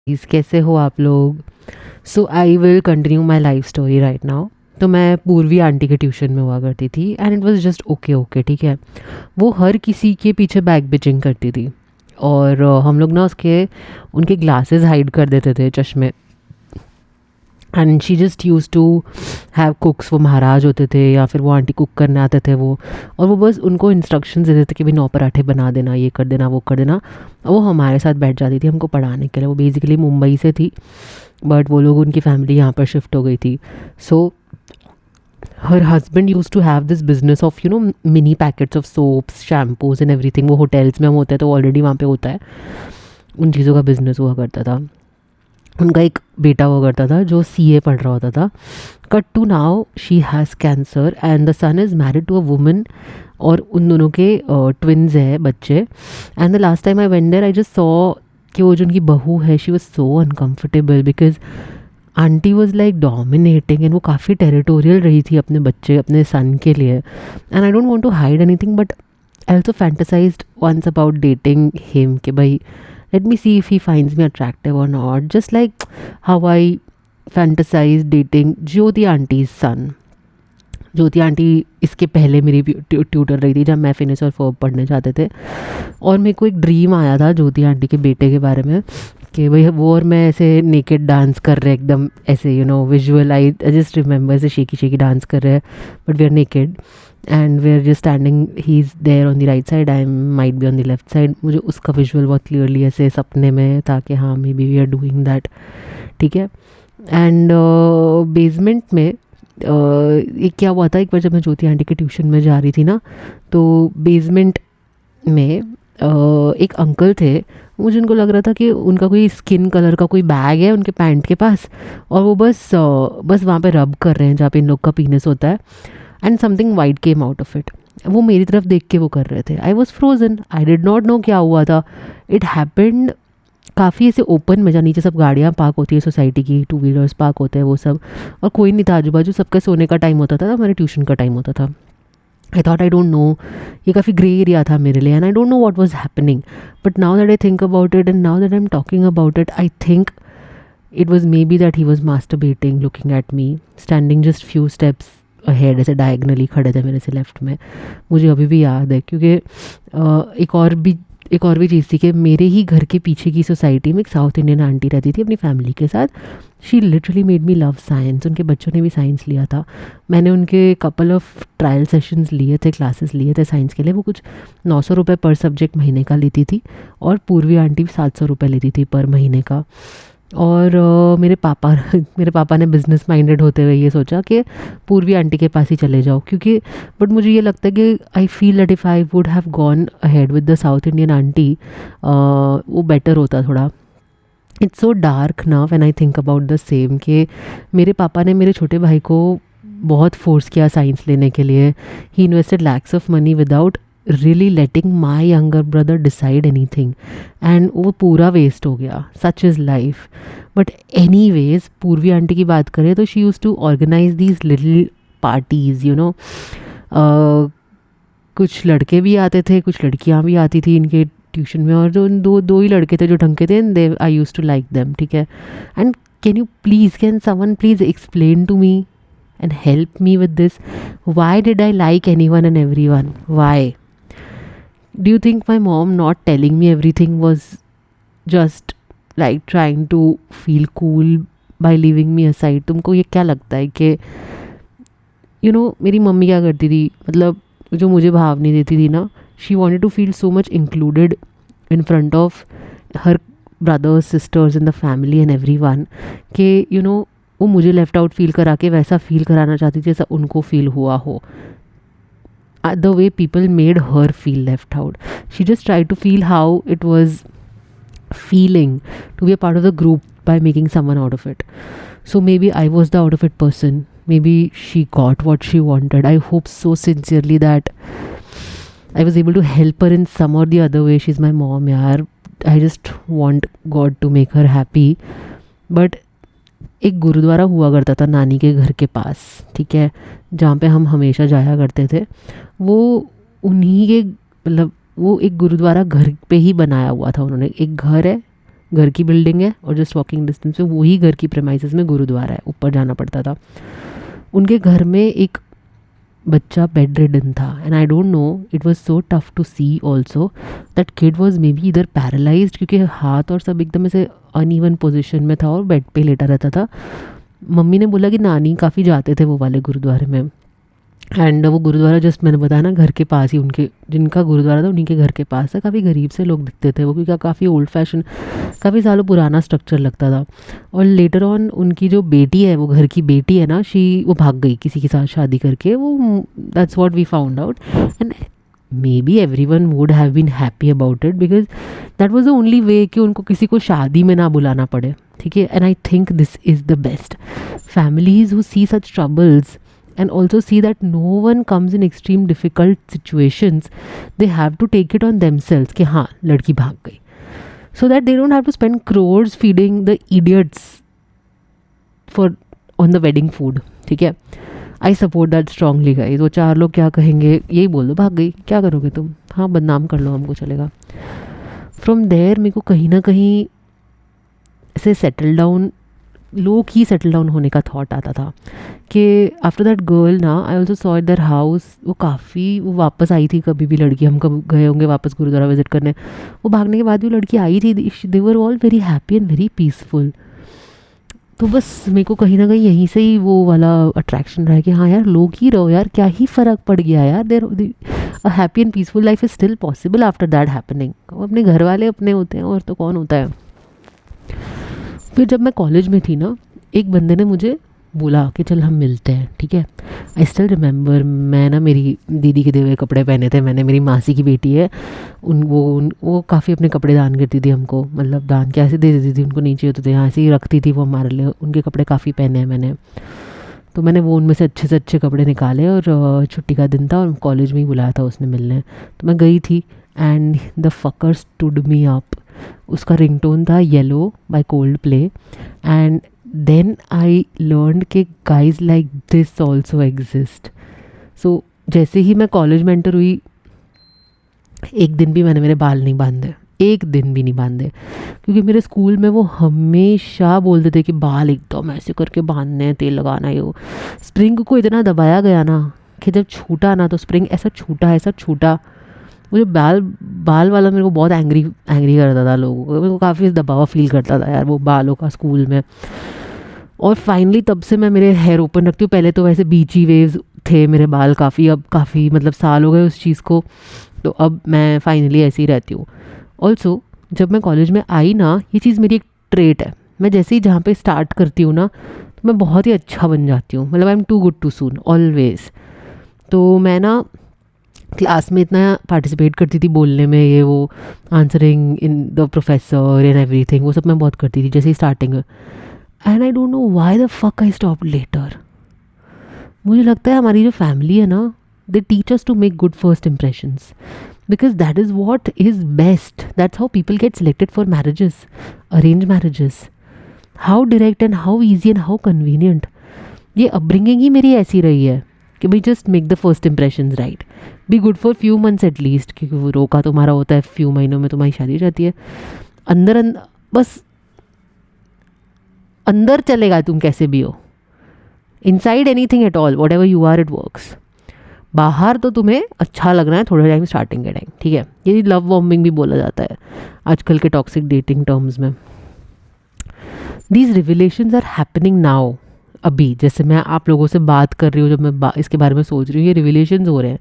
कैसे हो आप लोग? So I will continue my life story right now. तो मैं पूर्वी आंटी के ट्यूशन में हुआ करती थी and it was just okay okay, ठीक है। वो हर किसी के पीछे बैक बिचिंग करती थी और हम लोग ना उसके उनके ग्लासेस हाइड कर देते थे, चश्मे। And she just use to have cooks. वो महाराज होते थे या फिर वो आंटी कुक करने आते थे वो, और वो बस उनको इंस्ट्रक्शंस देते थे कि भाई 9 पराठे बना देना, ये कर देना, वो कर देना। वो हमारे साथ बैठ जाती थी हमको पढ़ाने के लिए। वो बेसिकली मुंबई से थी, बट वो लोग, उनकी फैमिली यहाँ पर शिफ्ट हो गई थी। So her husband use to have this business of mini packets of soaps, shampoos and everything. वो होटल्स में हम होते हैं तो ऑलरेडी वहाँ पे होता है, उन चीज़ों का बिजनेस हुआ करता था। उनका एक बेटा हुआ करता था जो सीए पढ़ रहा होता था। Cut to now she has cancer and the son is married to a woman, और उन दोनों के ट्विन्स है बच्चे। And the last time I went there I just saw कि वो जो उनकी बहू है, she was so uncomfortable because aunty was like dominating and वो काफ़ी टेरिटोरियल रही थी अपने बच्चे, अपने सन के लिए। And I don't want to hide anything, but I also fantasized once about dating him कि भाई let me see if he finds me attractive or not, just like how I fantasize dating Jyoti aunty's son। Jyoti aunty इसके पहले मेरी tutor रही थी जब मैं finish और फर्ब पढ़ने जाते थे, और मेरे को एक ड्रीम आया था ज्योति आंटी के बेटे के बारे में कि भाई वो और मैं ऐसे नेकेड डांस कर रहे एकदम ऐसे विजुअल। आई जस्ट रिमेंबर ऐसे शेकी शेकी डांस कर रहे हैं, but we are naked and we are just standing. He is there on the right side, I might be on the left side. मुझे उसका विजुअल बहुत clearly ऐसे सपने में था कि हाँ maybe we are doing that, ठीक है। एंड बेसमेंट में एक क्या हुआ था, एक बार जब मैं ज्योति आंटी के ट्यूशन में जा रही थी ना, तो बेसमेंट में एक अंकल थे। मुझे उनको लग रहा था कि उनका कोई स्किन कलर का कोई बैग है उनके पैंट के पास, और वो बस वहाँ पे रब कर रहे हैं जहाँ पे इन लोग का पीनस होता है। And something white came out of it. वो मेरी तरफ देख के वो कर रहे थे। I was frozen, I did not know क्या हुआ था। इट हैपेंड काफ़ी ऐसे ओपन में, जहाँ नीचे सब गाड़ियाँ पार्क होती है सोसाइटी की, 2 व्हीलर्स पार्क होते हैं वो सब, और कोई नहीं था आजू बाजू। सबका सोने का टाइम होता था, हमारे ट्यूशन का टाइम होता था। I thought I don't no, ये काफ़ी ग्रे एरिया था मेरे लिए, and I don't know what was happening. But now that I think about it and now that I am talking about it, I think it was may be that he was masturbating looking at me standing just few steps ahead, ऐसे diagonally खड़े थे मेरे से left में। मुझे अभी भी याद है, क्योंकि एक और भी चीज़ थी कि मेरे ही घर के पीछे की सोसाइटी में एक साउथ इंडियन आंटी रहती थी अपनी फैमिली के साथ। She literally made me love science. उनके बच्चों ने भी साइंस लिया था। मैंने उनके कपल ऑफ ट्रायल सेशंस लिए थे, क्लासेस लिए थे साइंस के लिए। वो कुछ 900 रुपये पर सब्जेक्ट महीने का लेती थी, और पूर्वी आंटी भी 700 रुपये लेती थी पर महीने का। और मेरे पापा ने बिज़नेस माइंडेड होते हुए ये सोचा कि पूर्वी आंटी के पास ही चले जाओ, क्योंकि बट मुझे ये लगता है कि I feel that if I would have gone ahead with the south Indian aunty, वो बेटर होता थोड़ा। इट्स सो डार्क ना when I think about the same, कि मेरे पापा ने मेरे छोटे भाई को बहुत फोर्स किया साइंस लेने के लिए। He invested lakhs of money without really letting my younger brother decide anything, and वो पूरा वेस्ट हो गया। Such is life. But anyways, पूर्वी आंटी की बात करें तो she use to organise these little parties, कुछ लड़के भी आते थे, कुछ लड़कियाँ भी आती थी इनके ट्यूशन में, और जो दो ही लड़के थे जो ढंग के थे, they I use to like them, ठीक है। And can someone please explain to me and help me with this? Why did I like anyone and everyone? Why? Do you think my mom not telling me everything was just like trying to feel cool by leaving me aside? तुमको ये क्या लगता है कि मेरी mummy क्या करती थी, मतलब जो मुझे भाव नहीं देती थी ना, she wanted to feel so much included in front of her brothers, sisters in the family and everyone, कि वो मुझे लेफ्ट आउट फील करा के वैसा फील कराना चाहती थी जैसा उनको फील हुआ हो। The way people made her feel left out, she just try to feel how it was feeling to be a part of the group by making someone out of it. So maybe I was the out of it person. Maybe she got what she wanted. I hope so sincerely that I was able to help her in some or the other way. She's my mom, yaar. I just want God to make her happy. But एक गुरुद्वारा हुआ करता था नानी के घर के पास, ठीक है, जहाँ पे हम हमेशा जाया करते थे. वो उन्हीं के मतलब वो एक गुरुद्वारा घर पे ही बनाया हुआ था उन्होंने. एक घर है, घर की बिल्डिंग है और जस्ट वॉकिंग डिस्टेंस पे वही घर की प्रेमाइसेस में गुरुद्वारा है, ऊपर जाना पड़ता था। उनके घर में एक बच्चा बेड रिडन था and I don't know, it was so tough to see also that kid was maybe इधर पैरालाइज्ड, क्योंकि हाथ और सब एकदम ऐसे अनइवन पोजीशन में था और बेड पे लेटा रहता था। मम्मी ने बोला कि नानी काफ़ी जाते थे वो वाले गुरुद्वारे में, एंड वो गुरुद्वारा जस्ट मैंने बताया ना घर के पास ही, उनके जिनका गुरुद्वारा था उन्हीं के घर के पास है। काफ़ी गरीब से लोग दिखते थे वो, क्योंकि काफ़ी ओल्ड फैशन, काफ़ी सालों पुराना स्ट्रक्चर लगता था। और लेटर ऑन उनकी जो बेटी है, वो घर की बेटी है ना, वो भाग गई किसी के साथ शादी करके, वो that's what we found out. And maybe everyone would have been happy about it, because that was the only way कि उनको किसी को शादी में ना बुलाना पड़े, ठीक है। And I think this is the best. Families who see such troubles and also see that no one comes in extreme difficult situations, they have to take it on themselves कि हाँ लड़की भाग गई, so that they don't have to spend crores feeding the idiots for on the wedding food, ठीक है। I support that strongly guys। वो चार लोग क्या कहेंगे, यही बोल दो भाग गई, क्या करोगे तुम, हाँ बदनाम कर लो हमको चलेगा। From there मेरे को कहीं ना कहीं ऐसे सेटल डाउन, लोग ही सेटल डाउन होने का थॉट आता था कि आफ्टर दैट गर्ल ना, I also saw their house, वो वापस आई थी, कभी भी लड़की, हम कब गए होंगे वापस गुरुद्वारा विजिट करने, वो भागने के बाद भी लड़की आई थी, they were all very happy and very peaceful. तो बस मेरे को कहीं ना कहीं यहीं से ही वो वाला अट्रैक्शन रहा कि हाँ यार लोग ही रहो यार, क्या ही फ़र्क पड़ गया यार, there a happy and peaceful life is still possible after that happening. अपने घर वाले अपने होते हैं और तो कौन होता है। फिर जब मैं कॉलेज में थी ना, एक बंदे ने मुझे बोला कि चल हम मिलते हैं, ठीक है। आई स्टिल रिमेंबर, मैं ना मेरी दीदी के दिए हुए कपड़े पहने थे मैंने, मेरी मासी की बेटी है, वो काफ़ी अपने कपड़े दान करती थी हमको, मतलब दान क्या ऐसे दे देती थी, उनको नीचे होते थे यहाँ से ही रखती थी वो हमारे लिए, उनके कपड़े काफ़ी पहने हैं मैंने। तो मैंने वो उनमें से अच्छे कपड़े निकाले और छुट्टी का दिन था और कॉलेज में ही बुलाया था उसने मिलने, तो मैं गई थी and the fucker stood me up. उसका रिंगटोन था yellow by Coldplay, and then I learn के guys like this also exist. So जैसे ही मैं कॉलेज में एंटर हुई, एक दिन भी मैंने मेरे बाल नहीं बांधे, एक दिन भी नहीं बांधे, क्योंकि मेरे स्कूल में वो हमेशा बोलते थे कि बाल एकदम ऐसे करके बांधने हैं, तेल लगाना है। वो स्प्रिंग को इतना दबाया गया ना कि जब छूटा ना तो स्प्रिंग ऐसा छूटा। मुझे बाल वाला मेरे को बहुत एंग्री करता था लोगों को, मेरे को काफ़ी दबाव फील करता था यार वो बालों का स्कूल में। और फाइनली तब से मैं मेरे हेयर ओपन रखती हूँ। पहले तो वैसे बीची वेव्स थे मेरे बाल काफ़ी, अब काफ़ी मतलब साल हो गए उस चीज़ को, तो अब मैं फाइनली ऐसे ही रहती हूँ। ऑल्सो जब मैं कॉलेज में आई ना, ये चीज़ मेरी एक ट्रेट है, मैं जैसे ही जहाँ पे स्टार्ट करती हूँ ना तो मैं बहुत ही अच्छा बन जाती हूँ, मतलब I am too good too soon always. तो मैं ना क्लास में इतना पार्टिसिपेट करती थी बोलने में, ये वो answering in the professor and everything, वो सब मैं बहुत करती थी जैसे ही स्टार्टिंग में। And I don't know why the fuck I stop later. मुझे लगता है हमारी जो फैमिली है ना, they teach us to make good first impressions, because that is what is best, that's how people get selected for marriages, arrange marriages. How direct and how easy and how convenient. ये upbringing ही मेरी ऐसी रही है कि भाई just make the first impressions right, be good for few months at least, क्योंकि वो रोका तुम्हारा होता है, फ्यू महीनों में तुम्हारी शादी हो जाती है। अंदर बस अंदर चलेगा तुम कैसे भी हो, inside anything at all, whatever you are it works. बाहर तो तुम्हें अच्छा लगना है थोड़ा टाइम, स्टार्टिंग के टाइम, ठीक है। ये लव बॉम्बिंग भी बोला जाता है आजकल के टॉक्सिक डेटिंग टर्म्स में। दीज रिविलेशंस आर हैपनिंग नाउ, अभी जैसे मैं आप लोगों से बात कर रही हूँ, जब मैं इसके बारे में सोच रही हूँ, ये रिविलेशंस हो रहे हैं।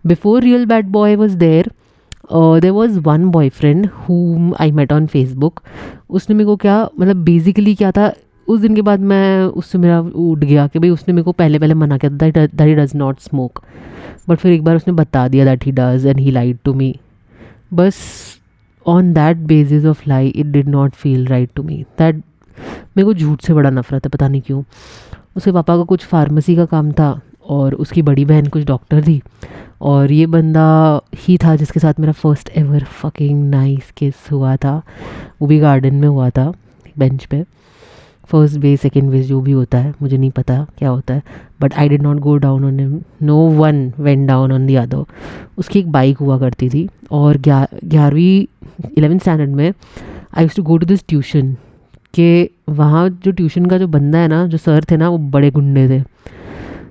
Before real bad boy was there was one boyfriend whom I met on Facebook. उसने मेरे को क्या मतलब बेसिकली क्या था, उस दिन के बाद मैं उससे मेरा उठ गया कि भाई उसने मेरे को पहले मना किया था that he does not smoke, but फिर एक बार उसने बता दिया that he does and he lied to me. बस on that basis of lie it did not feel right to me. That मेरे को झूठ से बड़ा नफरत है, पता नहीं क्यों। उसके पापा का कुछ फार्मेसी का काम था और उसकी बड़ी बहन कुछ डॉक्टर थी, और ये बंदा ही था जिसके साथ मेरा फर्स्ट एवर फकिंग नाइस किस हुआ था, वो भी गार्डन में हुआ था बेंच पे। फर्स्ट बेस सेकेंड बेस जो भी होता है, मुझे नहीं पता क्या होता है, but I did not go down on him, no one went down on the other. उसकी एक बाइक हुआ करती थी और 11वीं 11th स्टैंडर्ड में I used to go to this tuition कि वहाँ जो ट्यूशन का जो बंदा है ना, जो सर थे ना, वो बड़े गुंडे थे.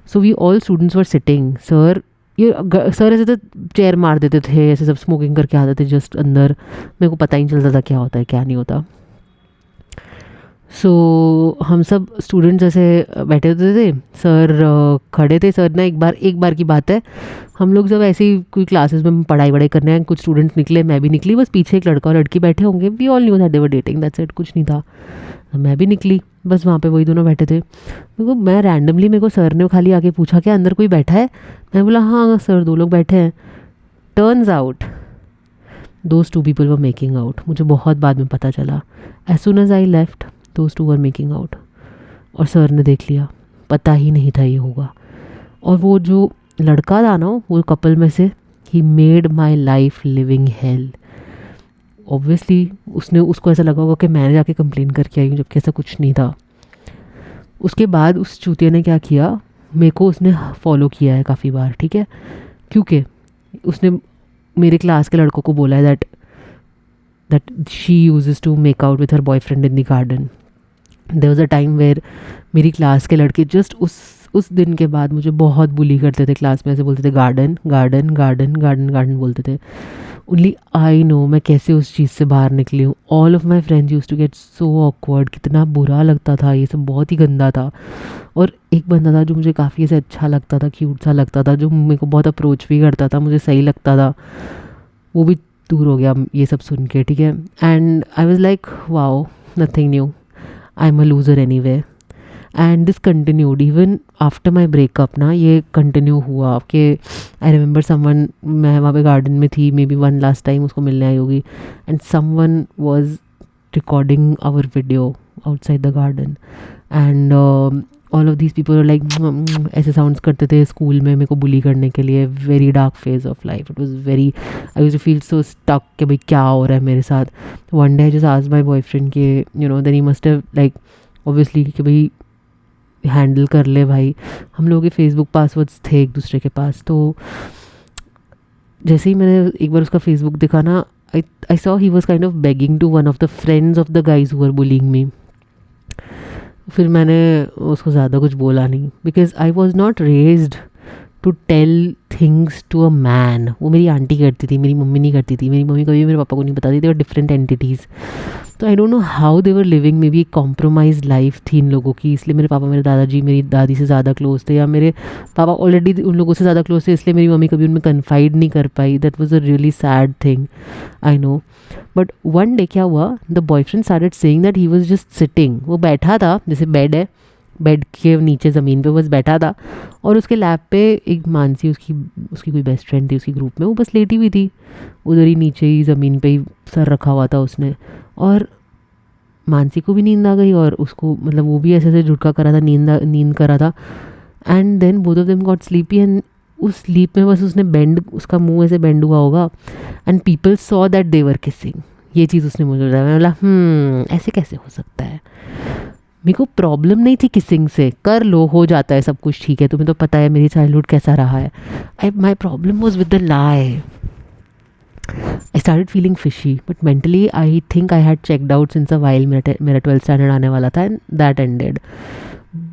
So we all students were sitting. Sir ऐसे तो चेयर मार देते थे, ऐसे सब स्मोकिंग करके आते थे जस्ट अंदर. मेरे को पता ही नहीं चलता था क्या होता है क्या नहीं होता. सो हम सब स्टूडेंट्स ऐसे बैठे होते थे. सर खड़े थे. सर ना एक बार की बात है, हम लोग जब ऐसे ही कोई क्लासेस में पढ़ाई वढ़ाई करने हैं, कुछ स्टूडेंट्स निकले, मैं भी निकली. बस पीछे एक लड़का और लड़की बैठे होंगे. We all knew that they were dating, that's it, कुछ नहीं था. मैं भी निकली. बस वहाँ पे वही दोनों बैठे थे. मैं रैंडमली, मेरे को सर ने खाली आके पूछा क्या अंदर कोई बैठा है. मैं बोला हाँ सर 2 लोग बैठे हैं. Turns out those 2 people were making out. मुझे बहुत बाद में पता चला. As soon as I left those 2 were making out. और सर ने देख लिया. पता ही नहीं था ये होगा. और वो जो लड़का था ना, वो कपल में से, he made my life living hello. Obviously उसको ऐसा लगा होगा कि मैंने जाके कंप्लेन करके आई हूँ, जबकि ऐसा कुछ नहीं था. उसके बाद उस चूतिया ने क्या किया, मेरे को उसने फॉलो किया है काफ़ी बार, ठीक है, क्योंकि उसने मेरे क्लास के लड़कों को बोला है that she uses to make out with her boyfriend in the garden. There was a time where मेरी क्लास के लड़के जस्ट उस दिन के बाद मुझे बहुत बुली करते थे क्लास में. ऐसे बोलते थे garden garden garden garden garden बोलते थे. ओनली आई नो मैं कैसे उस चीज़ से बाहर निकली हूँ. All of my friends use to get so awkward. कितना बुरा लगता था ये सब, बहुत ही गंदा था. और एक बंदा था जो मुझे काफ़ी ऐसे अच्छा लगता था, क्यूट सा लगता था, जो मेरे को बहुत अप्रोच भी करता था, मुझे सही लगता था. वो भी दूर हो गया ये सब सुन के, ठीक है. And I was like wow, nothing new, I am a loser any way. And this continued even after my breakup ना. ये कंटिन्यू हुआ कि आई रिमेंबर समवन, मैं वहाँ पे गार्डन में थी, maybe one last time उसको मिलने आई होगी, and someone was recording our video outside the garden. And all of these people like ऐसे साउंड्स करते थे स्कूल में मेरे को बुली करने के लिए. Very dark phase of life. It was very, I used to feel so stuck कि भाई क्या हो रहा है मेरे साथ. One day I just asked my boyfriend के you know, then he must have like obviously कि भाई हैंडल कर ले भाई. हम लोगों के फेसबुक पासवर्ड्स थे एक दूसरे के पास. तो जैसे ही मैंने एक बार उसका फेसबुक देखा ना, I saw he was kind of begging to one of the friends of the guys who are bullying me. फिर मैंने उसको ज़्यादा कुछ बोला नहीं, because I was not raised to tell things to a man. वो मेरी आंटी करती थी, मेरी मम्मी नहीं करती थी. मेरी मम्मी कभी मेरे पापा को नहीं बताती थी, और डिफरेंट एंटिटीज़. तो आई don't know how they were living. May be compromise life थी इन लोगों की, इसलिए मेरे पापा मेरे दादाजी मेरी दादी से ज़्यादा क्लोज थे, या मेरे पापा ऑलरेडी उन लोगों से ज़्यादा क्लोज थे, इसलिए मेरी मम्मी कभी उनमें कन्फाइड नहीं कर पाई. That was a really sad thing, I know. But one day क्या हुआ, the boyfriend started saying that he was just sitting. वो बैठा था, जैसे बेड है, बेड के नीचे ज़मीन पे बस बैठा था, और उसके लैप पे एक मानसी, उसकी कोई बेस्ट फ्रेंड थी उसकी ग्रुप में, वो बस लेटी हुई थी उधर ही नीचे ही ज़मीन पे ही सर रखा हुआ था उसने. और मानसी को भी नींद आ गई, और उसको मतलब वो भी ऐसे ऐसे झुटका करा था, नींद करा था. And then both of them got sleepy. And उस स्लीप में बस उसने बेंड, उसका मुंह ऐसे बेंड हुआ होगा, and people saw that they were kissing. ये चीज़ उसने मुझे बताया. मैं बोला ऐसे कैसे हो सकता है. मेरे को प्रॉब्लम नहीं थी किसिंग से, कर लो, हो जाता है सब कुछ, ठीक है, तुम्हें तो पता है मेरी चाइल्डहुड कैसा रहा है. My problem was with the lie. I started feeling fishy, but mentally I think I had checked out since a while. मेरा 12th स्टैंडर्ड आने वाला था, and that ended.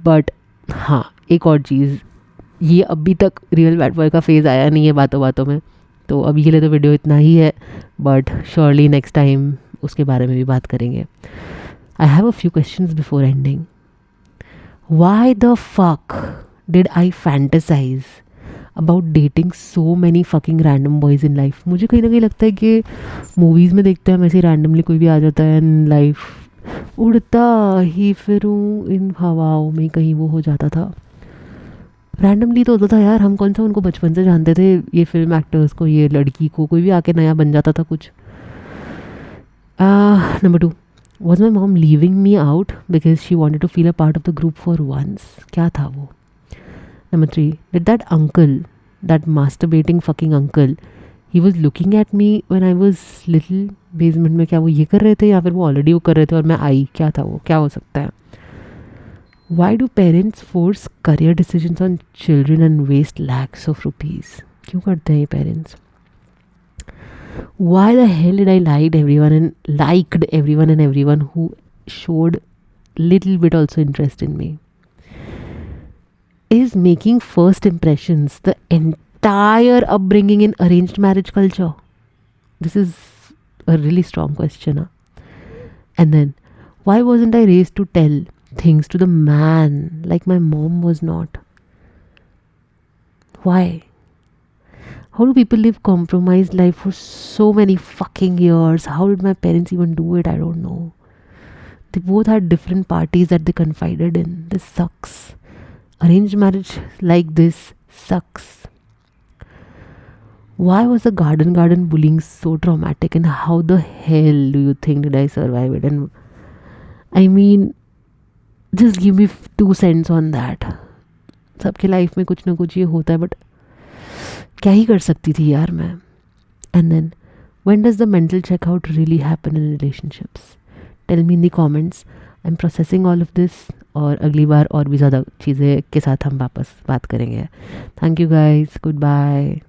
But हाँ, एक और चीज़, ये अभी तक रियल बैड बॉय का फेज़ आया नहीं है बातों बातों में, तो अभी के लिए तो वीडियो इतना ही है, बट श्योरली नेक्स्ट टाइम उसके बारे में भी बात करेंगे. I have a few questions before ending. Why the fuck did I fantasize about dating so many fucking random boys in life? मुझे कहीं ना कहीं लगता है कि मूवीज़ में देखते हैं हम ऐसे रैंडमली कोई भी आ जाता है, एंड लाइफ उड़ता ही फिरूं इन हवाओं में, कहीं वो हो जाता था. रैंडमली तो होता था यार, हम कौन सा उनको बचपन से जानते थे, ये फिल्म एक्टर्स को, ये लड़की को, कोई भी आके नया बन जाता था कुछ. Number 2, was my mom leaving me out because she wanted to feel a part of the group for once? क्या था वो? Number 3, did that uncle, that masturbating fucking uncle, he was looking at me when I was little basement में, क्या वो ये कर रहे थे, या फिर वो ऑलरेडी वो कर रहे थे और मैं आई? क्या था वो, क्या हो सकता है? Why do parents force career decisions on children and waste lakhs of rupees? क्यों करते हैं ये parents? Why the hell did I liked everyone and everyone who showed little bit also interest in me? Is making first impressions the entire upbringing in arranged marriage culture? This is a really strong question. Huh? And then, why wasn't I raised to tell things to the man like my mom was not? Why? How do people live compromised life for so many fucking years? How did my parents even do it? I don't know. They both had different parties that they confided in. This sucks. Arranged marriage like this sucks. Why was the garden bullying so traumatic, and how the hell do you think did I survive it? And I mean, just give me 2 cents on that. सबके life में कुछ ना कुछ ये होता है, but क्या ही कर सकती थी यार मैं. And then, when does the mental checkout really happen in relationships? Tell me in the comments. I'm processing all of this, और अगली बार और भी ज़्यादा चीज़ें के साथ हम वापस बात करेंगे. Thank you guys. Goodbye.